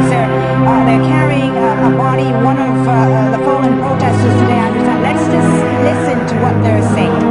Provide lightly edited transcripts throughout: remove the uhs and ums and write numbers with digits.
because they're carrying a body, one of the fallen protesters today, I understand. Let's just listen to what they're saying.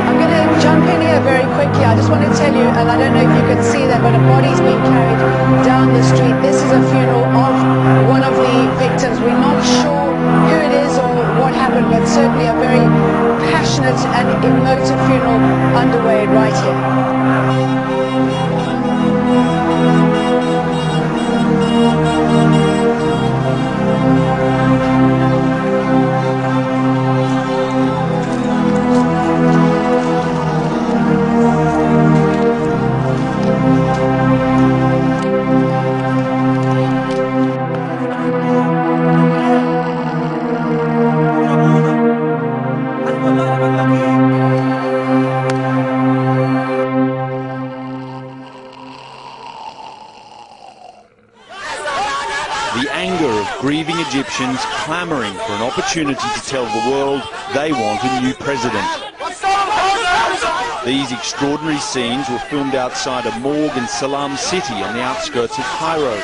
I'm going to jump in here very quickly. I just want to tell you, and I don't know if you can see that, but a body's being carried down the street. This is a funeral of one of the victims. We're not sure who it is or what happened, but certainly a very passionate and emotive funeral underway right here. The anger of grieving Egyptians clamouring for an opportunity to tell the world they want a new president. These extraordinary scenes were filmed outside a morgue in Salam City on the outskirts of Cairo.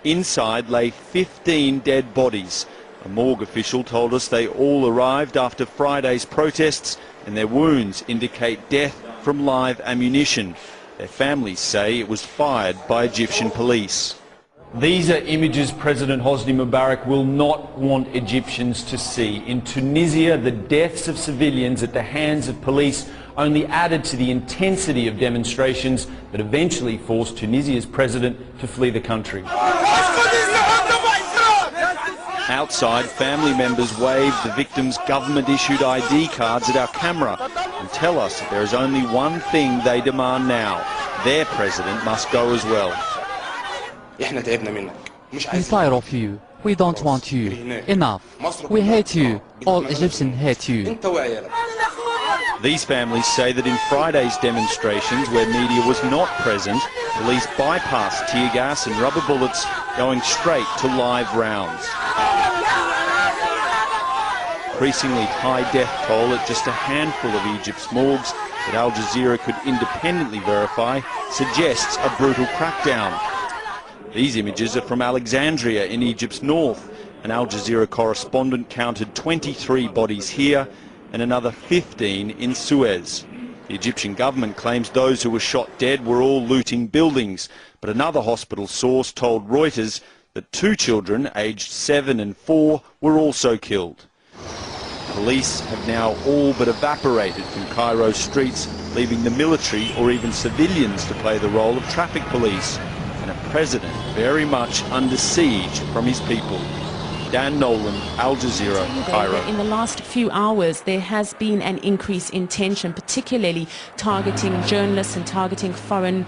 Inside lay 15 dead bodies. A morgue official told us they all arrived after Friday's protests and their wounds indicate death from live ammunition. Their families say it was fired by Egyptian police. These are images President Hosni Mubarak will not want Egyptians to see. In Tunisia, the deaths of civilians at the hands of police only added to the intensity of demonstrations that eventually forced Tunisia's president to flee the country. Outside, family members waved the victims' government-issued ID cards at our camera and tell us that there is only one thing they demand now. Their president must go as well. I'm tired of you. We don't want you. Enough. We hate you. All Egyptians hate you. These families say that in Friday's demonstrations, where media was not present, police bypassed tear gas and rubber bullets, going straight to live rounds. Increasingly high death toll at just a handful of Egypt's morgues that Al Jazeera could independently verify suggests a brutal crackdown. These images are from Alexandria in Egypt's north. An Al Jazeera correspondent counted 23 bodies here and another 15 in Suez. The Egyptian government claims those who were shot dead were all looting buildings, but another hospital source told Reuters that 2 children, aged 7 and 4, were also killed. Police have now all but evaporated from Cairo's streets, leaving the military or even civilians to play the role of traffic police, and a president very much under siege from his people. Dan Nolan, Al Jazeera, Cairo. In the last few hours, there has been an increase in tension, particularly targeting journalists and targeting foreign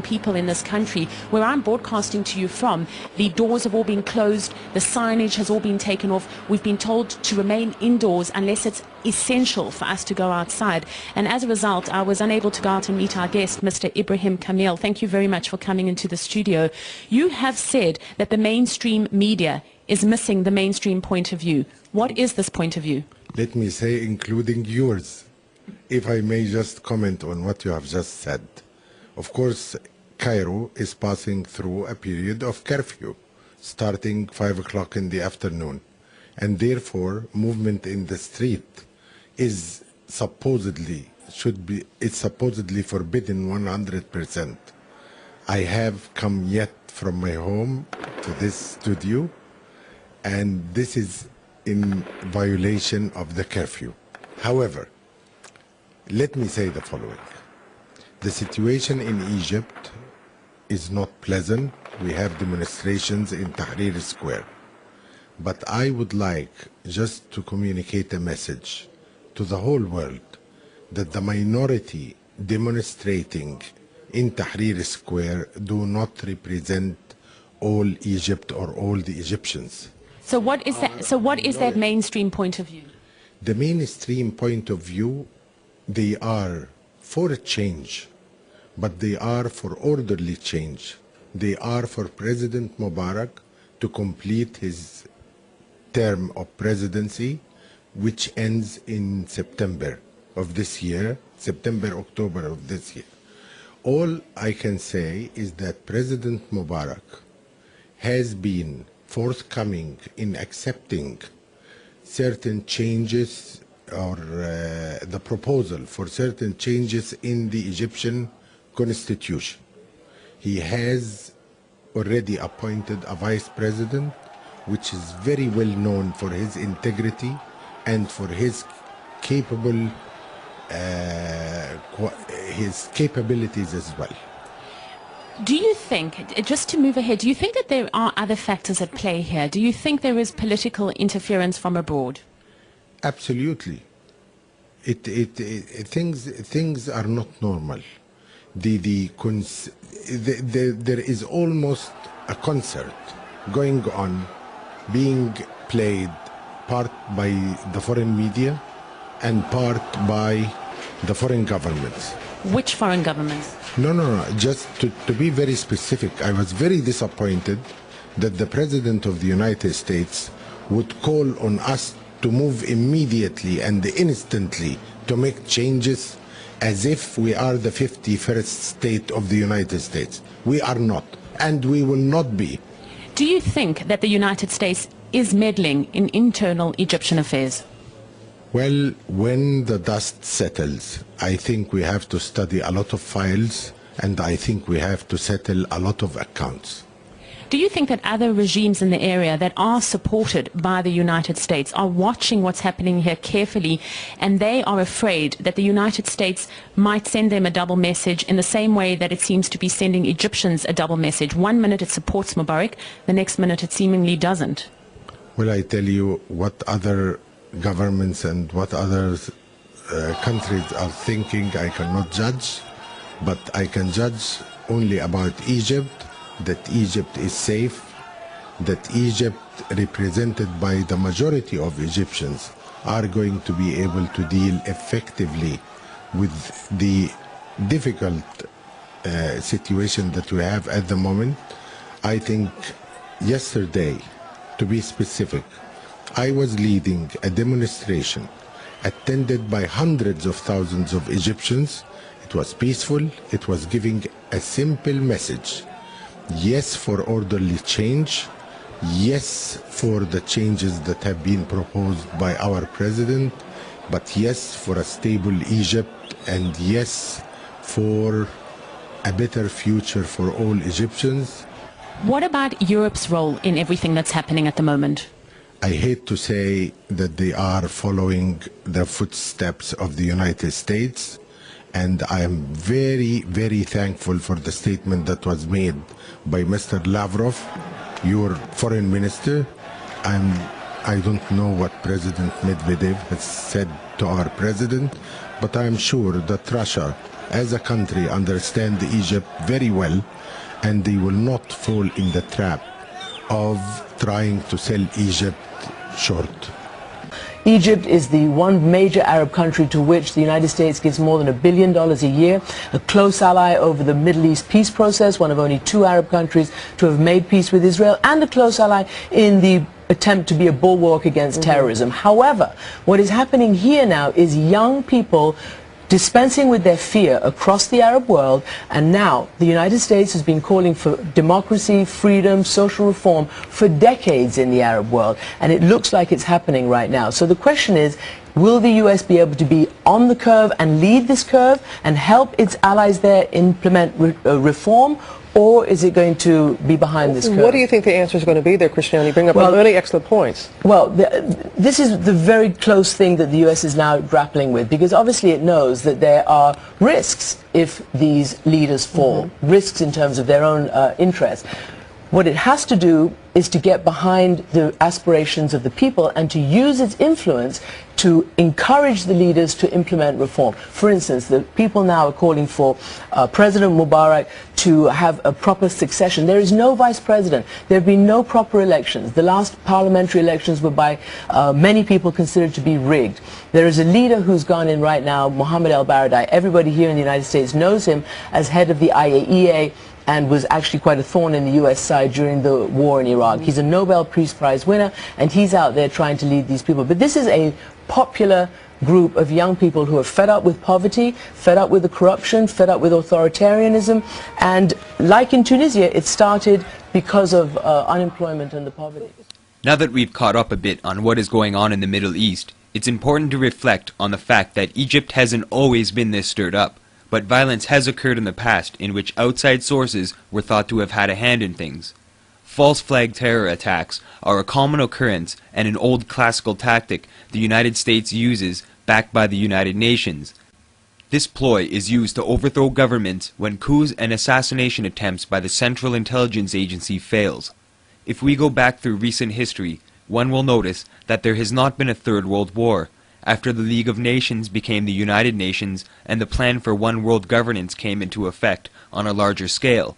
people in this country. Where I'm broadcasting to you from, the doors have all been closed, the signage has all been taken off. We've been told to remain indoors unless it's essential for us to go outside. And as a result, I was unable to go out and meet our guest, Mr. Ibrahim Kamil. Thank you very much for coming into the studio. You have said that the mainstream media is missing the mainstream point of view. What is this point of view? Let me say, including yours, if I may just comment on what you have just said. Of course, Cairo is passing through a period of curfew, starting 5 o'clock in the afternoon, and therefore movement in the street is supposedly forbidden 100%. I have come yet from my home to this studio, and this is in violation of the curfew. However, let me say the following. The situation in Egypt is not pleasant. We have demonstrations in Tahrir Square. But I would like just to communicate a message to the whole world that the minority demonstrating in Tahrir Square do not represent all Egypt or all the Egyptians. So what is that? So what is that mainstream point of view? The mainstream point of view, they are for a change, but they are for orderly change. They are for President Mubarak to complete his term of presidency, which ends in September. of this year, September, October of this year. All I can say is that President Mubarak has been forthcoming in accepting certain changes or the proposal for certain changes in the Egyptian constitution. He has already appointed a vice president, which is very well known for his integrity and for his capabilities as well. Do you think, just to move ahead, do you think that there are other factors at play here? Do you think there is political interference from abroad? Absolutely. Things are not normal. There is almost a concert going on, being played part by the foreign media and part by the foreign governments. Which foreign governments? No. Just to be very specific, I was very disappointed that the President of the United States would call on us to move immediately and instantly to make changes as if we are the 51st state of the United States. We are not, and we will not be. Do you think that the United States is meddling in internal Egyptian affairs? Well, when the dust settles, I think we have to study a lot of files, and I think we have to settle a lot of accounts. Do you think that other regimes in the area that are supported by the United States are watching what's happening here carefully, and they are afraid that the United States might send them a double message in the same way that it seems to be sending Egyptians a double message? One minute it supports Mubarak, the next minute it seemingly doesn't. Well, I tell you what other governments and what other countries are thinking, I cannot judge, but I can judge only about Egypt, that Egypt is safe, that Egypt, represented by the majority of Egyptians, are going to be able to deal effectively with the difficult situation that we have at the moment. I think yesterday, to be specific, I was leading a demonstration attended by hundreds of thousands of Egyptians. It was peaceful. It was giving a simple message. Yes for orderly change. Yes for the changes that have been proposed by our president. But yes for a stable Egypt, and yes for a better future for all Egyptians. What about Europe's role in everything that's happening at the moment? I hate to say that they are following the footsteps of the United States, and I am very, very thankful for the statement that was made by Mr. Lavrov, your foreign minister. I don't know what President Medvedev has said to our president, but I am sure that Russia, as a country, understands Egypt very well, and they will not fall in the trap of trying to sell Egypt short. Egypt is the one major Arab country to which the United States gives more than $1 billion a year, a close ally over the Middle East peace process, one of only 2 Arab countries to have made peace with Israel, and a close ally in the attempt to be a bulwark against terrorism. However, what is happening here now is young people dispensing with their fear across the Arab world, and now the United States has been calling for democracy, freedom, social reform for decades in the Arab world, and it looks like it's happening right now. So the question is, will the U.S. be able to be on the curve and lead this curve and help its allies there implement reform, or is it going to be behind this curve? What do you think the answer is going to be there, Christiane? You bring up really excellent points. Well, this is the very close thing that the U.S. is now grappling with, because obviously it knows that there are risks if these leaders fall, risks in terms of their own interests. What it has to do is to get behind the aspirations of the people and to use its influence to encourage the leaders to implement reform. For instance, the people now are calling for President Mubarak to have a proper succession. There is no vice president. There have been no proper elections. The last parliamentary elections were by many people considered to be rigged. There is a leader who's gone in right now, Mohammed al-Baradei. Everybody here in the United States knows him as head of the IAEA, and was actually quite a thorn in the U.S. side during the war in Iraq. He's a Nobel Peace Prize winner, and he's out there trying to lead these people. But this is a popular group of young people who are fed up with poverty, fed up with the corruption, fed up with authoritarianism, and like in Tunisia, it started because of unemployment and the poverty. Now that we've caught up a bit on what is going on in the Middle East, it's important to reflect on the fact that Egypt hasn't always been this stirred up, but violence has occurred in the past in which outside sources were thought to have had a hand in things. False flag terror attacks are a common occurrence and an old classical tactic the United States uses, backed by the United Nations. This ploy is used to overthrow governments when coups and assassination attempts by the Central Intelligence Agency fails. If we go back through recent history, one will notice that there has not been a Third World War, after the League of Nations became the United Nations and the plan for one world governance came into effect on a larger scale.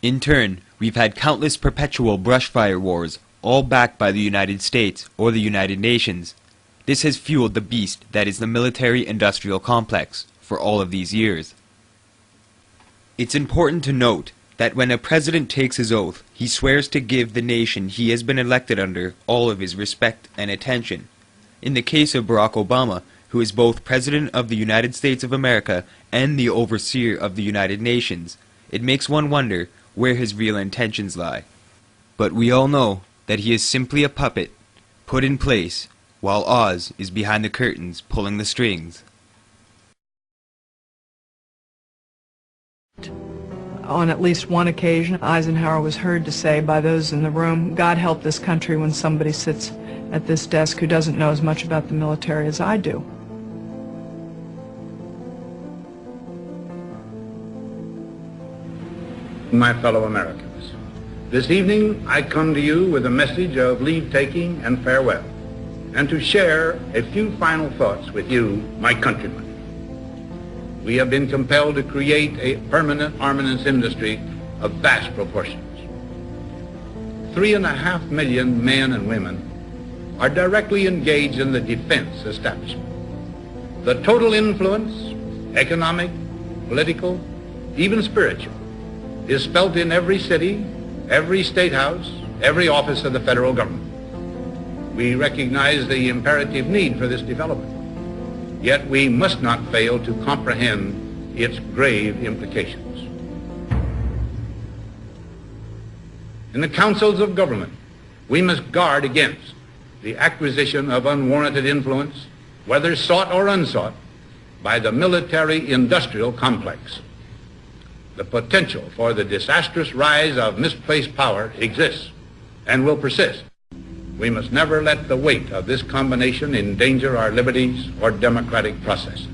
In turn, we've had countless perpetual brushfire wars, all backed by the United States or the United Nations. This has fueled the beast that is the military-industrial complex for all of these years. It's important to note that when a president takes his oath, he swears to give the nation he has been elected under all of his respect and attention. In the case of Barack Obama, who is both President of the United States of America and the overseer of the United Nations, it makes one wonder where his real intentions lie. But we all know that he is simply a puppet, put in place, while Oz is behind the curtains pulling the strings. On at least one occasion, Eisenhower was heard to say by those in the room, "God help this country when somebody sits at this desk who doesn't know as much about the military as I do." My fellow Americans, this evening I come to you with a message of leave-taking and farewell, and to share a few final thoughts with you, my countrymen. We have been compelled to create a permanent armaments industry of vast proportions. 3.5 million men and women are directly engaged in the defense establishment. The total influence, economic, political, even spiritual, is felt in every city, every state house, every office of the federal government. We recognize the imperative need for this development, yet we must not fail to comprehend its grave implications. In the councils of government, we must guard against the acquisition of unwarranted influence, whether sought or unsought, by the military-industrial complex. The potential for the disastrous rise of misplaced power exists and will persist. We must never let the weight of this combination endanger our liberties or democratic processes.